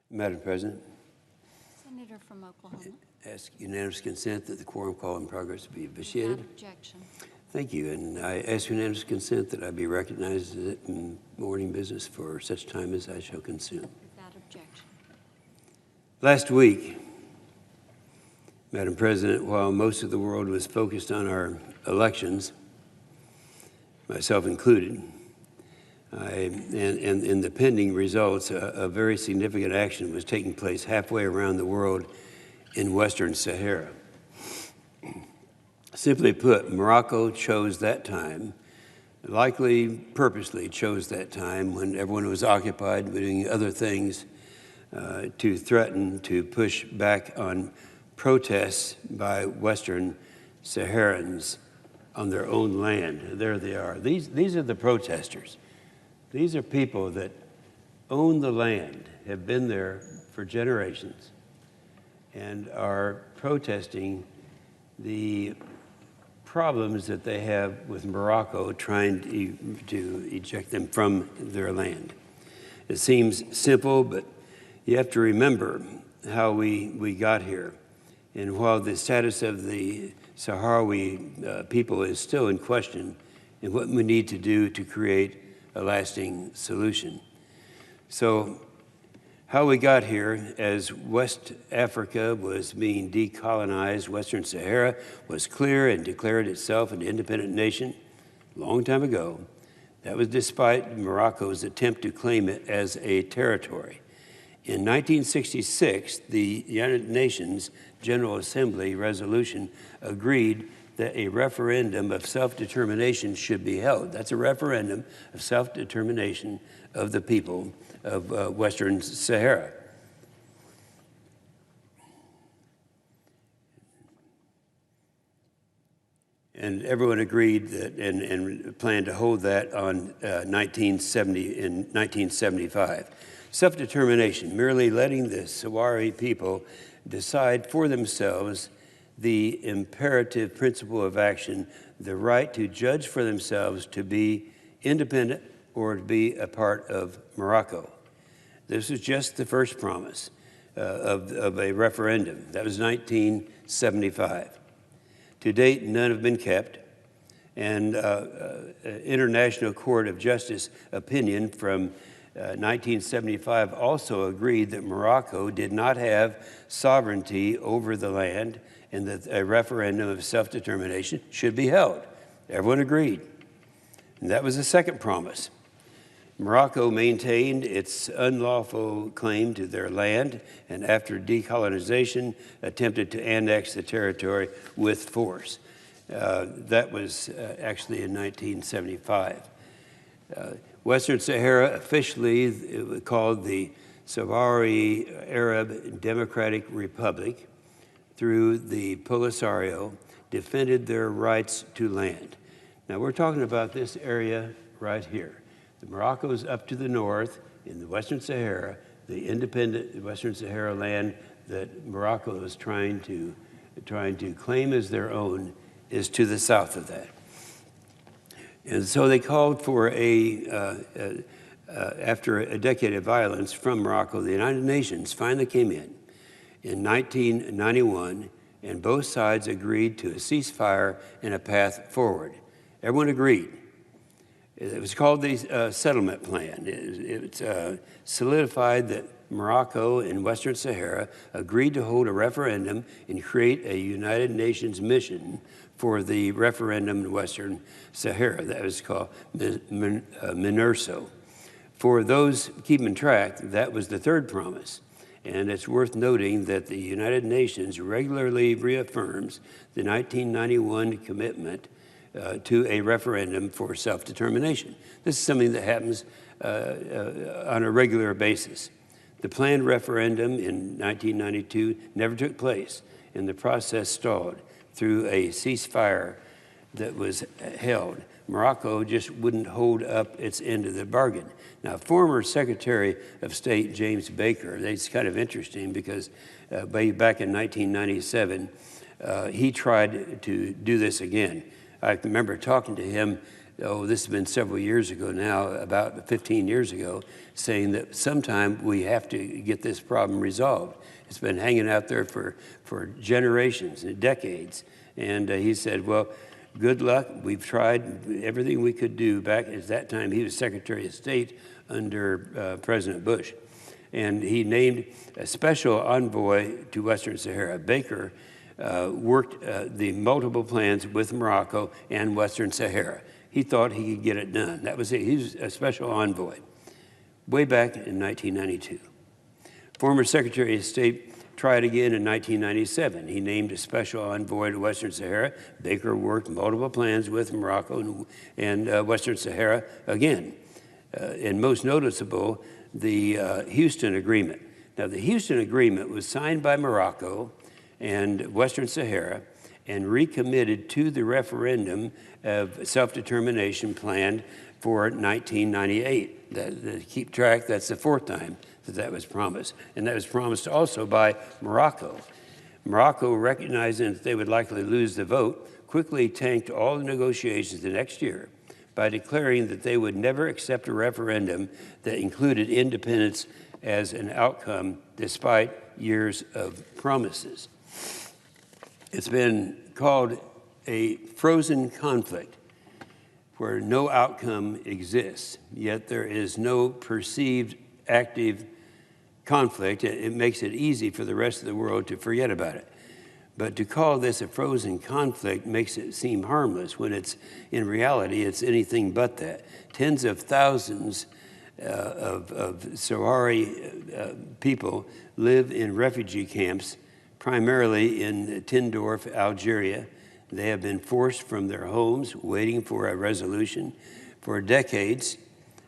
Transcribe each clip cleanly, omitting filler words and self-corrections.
Madam President, Senator from Oklahoma. ask unanimous consent that the quorum call in progress be vitiated. Without objection. Thank you, and I ask unanimous consent that I be recognized in morning business for such time as I shall consume. Without objection. Last week, Madam President, while most of the world was focused on our elections, myself included, and the pending results, a very significant action was taking place halfway around the world in Western Sahara. Simply put, Morocco chose that time, likely purposely chose that time when everyone was occupied doing other things, to threaten to push back on protests by Western Saharans on their own land. There they are. These are the protesters. These are people that own the land, have been there for generations, and are protesting the problems that they have with Morocco trying to eject them from their land. It seems simple, but you have to remember how we got here. And while the status of the Sahrawi people is still in question, and what we need to do to create a lasting solution. So how we got here, as West Africa was being decolonized, Western Sahara was clear and declared itself an independent nation a long time ago. That was despite Morocco's attempt to claim it as a territory. In 1966, the United Nations General Assembly resolution agreed that a referendum of self-determination should be held. That's a referendum of self-determination of the people of Western Sahara. And everyone agreed that and planned to hold that on 1975. Self-determination, merely letting the Sahrawi people decide for themselves the imperative principle of action, the right to judge for themselves to be independent or to be a part of Morocco. This was just the first promise of a referendum. That was 1975. To date, none have been kept, and International Court of Justice opinion from 1975 also agreed that Morocco did not have sovereignty over the land and that a referendum of self-determination should be held. Everyone agreed. And that was the second promise. Morocco maintained its unlawful claim to their land, and after decolonization, attempted to annex the territory with force. That was actually in 1975. Western Sahara, officially called the Sahrawi Arab Democratic Republic, through the Polisario, defended their rights to land. Now we're talking about this area right here. The Morocco is up to the north in the Western Sahara, the independent Western Sahara land that Morocco is trying to claim as their own is to the south of that. And so they called for after a decade of violence from Morocco, the United Nations finally came in 1991, and both sides agreed to a ceasefire and a path forward. Everyone agreed. It was called the settlement plan. It solidified that Morocco and Western Sahara agreed to hold a referendum and create a United Nations mission for the referendum in Western Sahara. That was called MINURSO. For those keeping track, that was the third promise. And it's worth noting that the United Nations regularly reaffirms the 1991 commitment to a referendum for self-determination. This is something that happens on a regular basis. The planned referendum in 1992 never took place, and the process stalled through a ceasefire that was held. Morocco just wouldn't hold up its end of the bargain. Now, former Secretary of State James Baker, it's kind of interesting because back in 1997, he tried to do this again. I remember talking to him this has been several years ago now, about 15 years ago, saying that sometime we have to get this problem resolved. It's been hanging out there for generations and decades. And he said, well, good luck. We've tried everything we could do. Back at that time, he was Secretary of State under President Bush. And he named a special envoy to Western Sahara. Baker worked the multiple plans with Morocco and Western Sahara. He thought he could get it done. That was it. He was a special envoy way back in 1992. Former Secretary of State tried again in 1997. He named a special envoy to Western Sahara. Baker worked multiple plans with Morocco and Western Sahara again. And most noticeable, the Houston Agreement. Now, the Houston Agreement was signed by Morocco and Western Sahara and recommitted to the referendum of self-determination planned for 1998. Keep track, that's the fourth time that was promised. And that was promised also by Morocco. Morocco, recognizing that they would likely lose the vote, quickly tanked all the negotiations the next year by declaring that they would never accept a referendum that included independence as an outcome despite years of promises. It's been called a frozen conflict where no outcome exists, yet there is no perceived active conflict. It makes it easy for the rest of the world to forget about it. But to call this a frozen conflict makes it seem harmless when in reality, it's anything but that. Tens of thousands of Sahrawi people live in refugee camps, primarily in Tindorf, Algeria. They have been forced from their homes, waiting for a resolution for decades.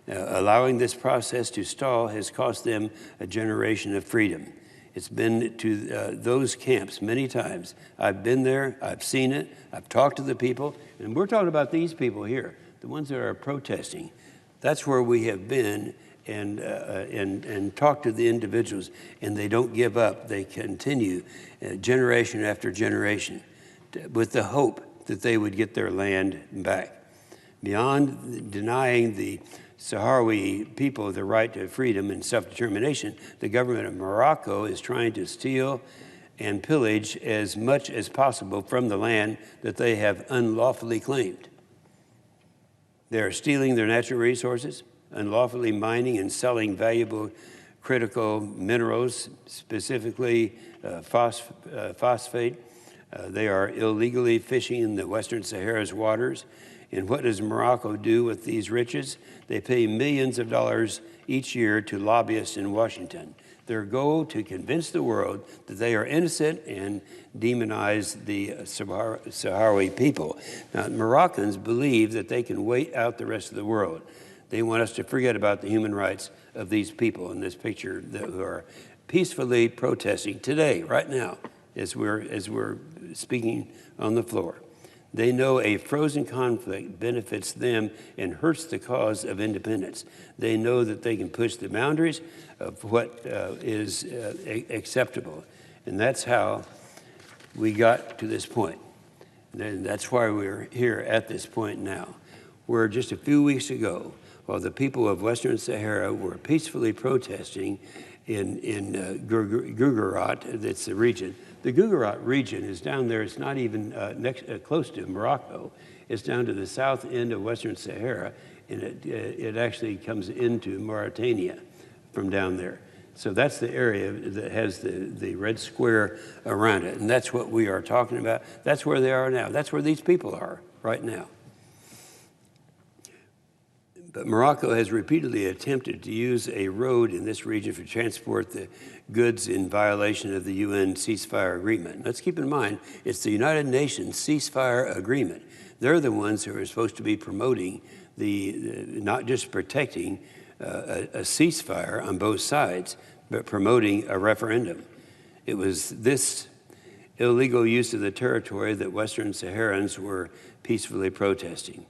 Allowing this process to stall has cost them a generation of freedom. It's been to those camps many times. I've been there, I've seen it, I've talked to the people, and we're talking about these people here, the ones that are protesting. That's where we have been and talked to the individuals, and they don't give up. They continue generation after generation with the hope that they would get their land back. Beyond denying the Sahrawi people the right to freedom and self-determination, the government of Morocco is trying to steal and pillage as much as possible from the land that they have unlawfully claimed. They are stealing their natural resources, unlawfully mining and selling valuable critical minerals, specifically phosphate. They are illegally fishing in the Western Sahara's waters. And what does Morocco do with these riches? They pay millions of dollars each year to lobbyists in Washington. Their goal to convince the world that they are innocent and demonize the Sahrawi people. Now, Moroccans believe that they can wait out the rest of the world. They want us to forget about the human rights of these people in this picture who are peacefully protesting today, right now, as we're speaking on the floor. They know a frozen conflict benefits them and hurts the cause of independence. They know that they can push the boundaries of what is acceptable. And that's how we got to this point. And that's why we're here at this point now, where just a few weeks ago, while the people of Western Sahara were peacefully protesting in Gujarat, that's the region. The Gujarat region is down there. It's not even close to Morocco. It's down to the south end of Western Sahara, and it actually comes into Mauritania from down there. So that's the area that has the red square around it, and that's what we are talking about. That's where they are now. That's where these people are right now. But Morocco has repeatedly attempted to use a road in this region for transport the goods in violation of the UN ceasefire agreement. Let's keep in mind, it's the United Nations ceasefire agreement. They're the ones who are supposed to be promoting not just protecting a ceasefire on both sides, but promoting a referendum. It was this illegal use of the territory that Western Saharans were peacefully protesting.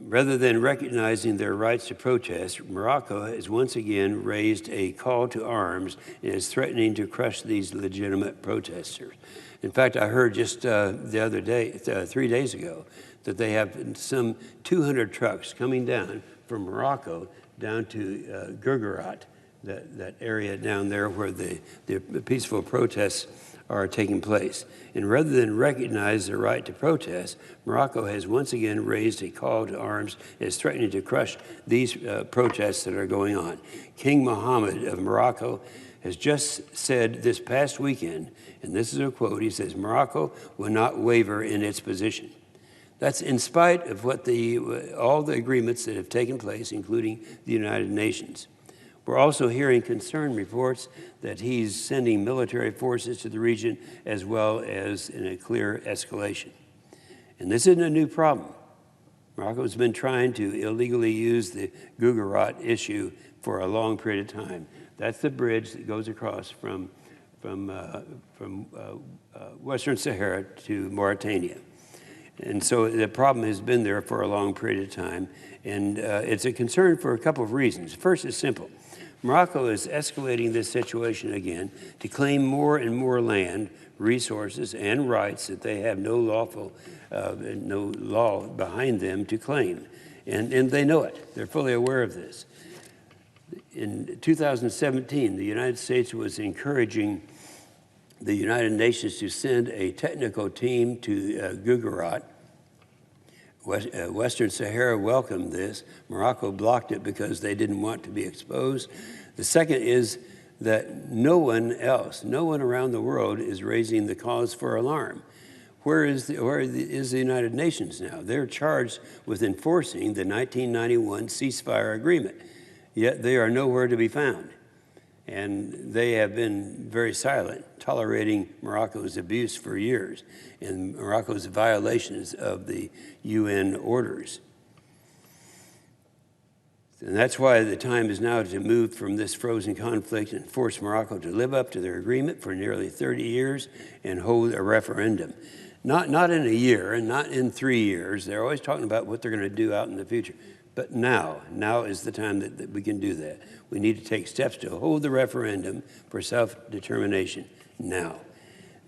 Rather than recognizing their rights to protest, Morocco has once again raised a call to arms and is threatening to crush these legitimate protesters. In fact, I heard just the other day, 3 days ago, that they have some 200 trucks coming down from Morocco down to Gujarat, that area down there where the peaceful protests are taking place. And rather than recognize the right to protest, Morocco has once again raised a call to arms and is threatening to crush these protests that are going on. King Mohammed of Morocco has just said this past weekend, and this is a quote, he says, "Morocco will not waver in its position." That's in spite of what all the agreements that have taken place, including the United Nations. We're also hearing concern reports that he's sending military forces to the region as well as in a clear escalation. And this isn't a new problem. Morocco's been trying to illegally use the Gujarat issue for a long period of time. That's the bridge that goes across from Western Sahara to Mauritania. And so the problem has been there for a long period of time, and it's a concern for a couple of reasons. First, it's simple. Morocco is escalating this situation again to claim more and more land, resources, and rights that they have no law behind them to claim. And they know it. They're fully aware of this. In 2017, the United States was encouraging the United Nations to send a technical team to Gujarat. Western Sahara welcomed this. Morocco blocked it because they didn't want to be exposed. The second is that no one around the world is raising the cause for alarm. Where is the United Nations now? They're charged with enforcing the 1991 ceasefire agreement, yet they are nowhere to be found. And they have been very silent, tolerating Morocco's abuse for years and Morocco's violations of the UN orders. And that's why the time is now to move from this frozen conflict and force Morocco to live up to their agreement for nearly 30 years and hold a referendum. Not in a year and not in 3 years. They're always talking about what they're going to do out in the future. But now is the time that we can do that. We need to take steps to hold the referendum for self-determination now.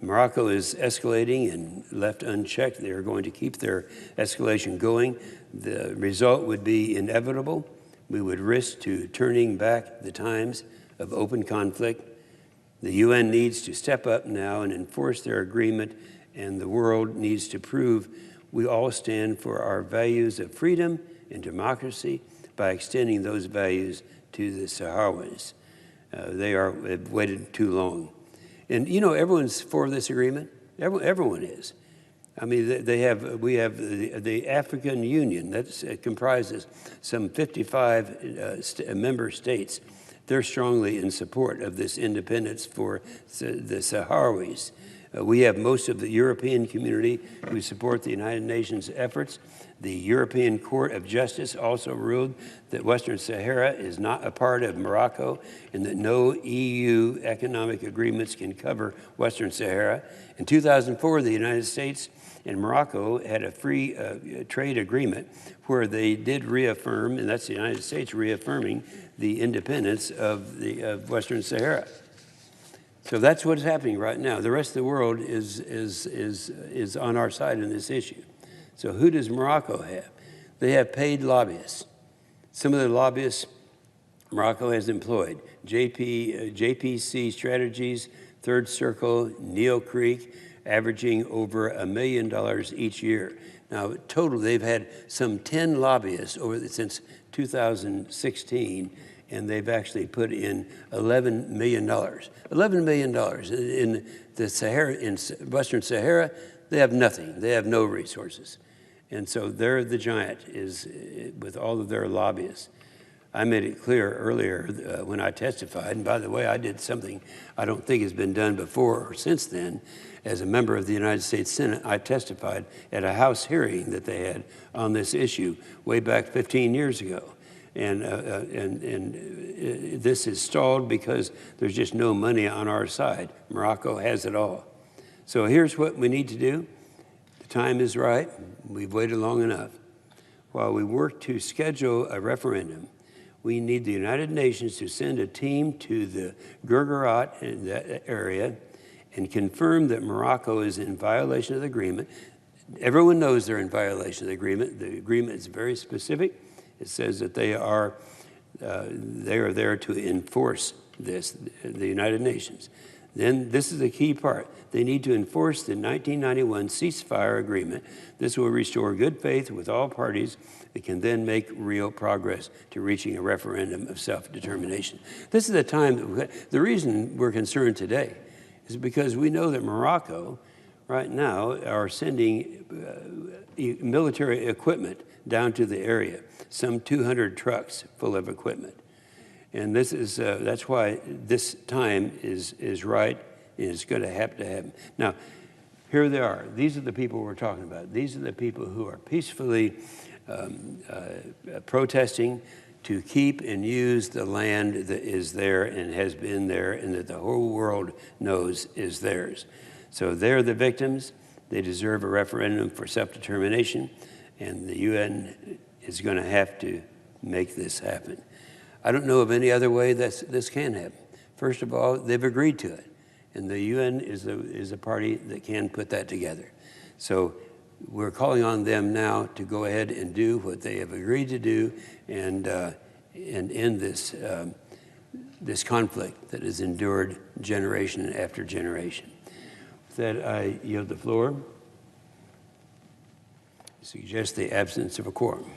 Morocco is escalating, and left unchecked, they are going to keep their escalation going. The result would be inevitable. We would risk to turning back the times of open conflict. The UN needs to step up now and enforce their agreement, and the world needs to prove we all stand for our values of freedom and democracy by extending those values to the Sahrawis. They have waited too long. And you know, everyone's for this agreement. Everyone is. I mean, we have the African Union that comprises some 55 member states. They're strongly in support of this independence for the Sahrawis. We have most of the European community who support the United Nations efforts. The European Court of Justice also ruled that Western Sahara is not a part of Morocco and that no EU economic agreements can cover Western Sahara. In 2004, the United States and Morocco had a free trade agreement where they did reaffirm, and that's the United States reaffirming the independence of Western Sahara. So that's what's happening right now. The rest of the world is on our side in this issue. So who does Morocco have? They have paid lobbyists. Some of the lobbyists Morocco has employed: JPC Strategies, Third Circle, Neo Creek, averaging over $1 million each year. Now, total, they've had some 10 lobbyists since 2016, and they've actually put in $11 million. $11 million in the Sahara, in Western Sahara. They have nothing. They have no resources. And so they're the giant with all of their lobbyists. I made it clear earlier when I testified, and by the way, I did something I don't think has been done before or since then. As a member of the United States Senate, I testified at a House hearing that they had on this issue way back 15 years ago. And this is stalled because there's just no money on our side. Morocco has it all. So here's what we need to do. The time is right. We've waited long enough. While we work to schedule a referendum, we need the United Nations to send a team to the Gujarat in that area and confirm that Morocco is in violation of the agreement. Everyone knows they're in violation of the agreement. The agreement is very specific. It says that they are there to enforce this, the United Nations. Then this is the key part. They need to enforce the 1991 ceasefire agreement. This will restore good faith with all parties that can then make real progress to reaching a referendum of self-determination. This is the time, the reason we're concerned today is because we know that Morocco right now are sending military equipment down to the area, some 200 trucks full of equipment. And this is, that's why this time is right, and it's going to happen. Now, here they are. These are the people we're talking about. These are the people who are peacefully protesting to keep and use the land that is there and has been there and that the whole world knows is theirs. So they're the victims. They deserve a referendum for self-determination, and the UN is going to have to make this happen. I don't know of any other way that this can happen. First of all, they've agreed to it, and the UN is a party that can put that together. So we're calling on them now to go ahead and do what they have agreed to do and end this, this conflict that has endured generation after generation. With that, I yield the floor. Suggest the absence of a quorum.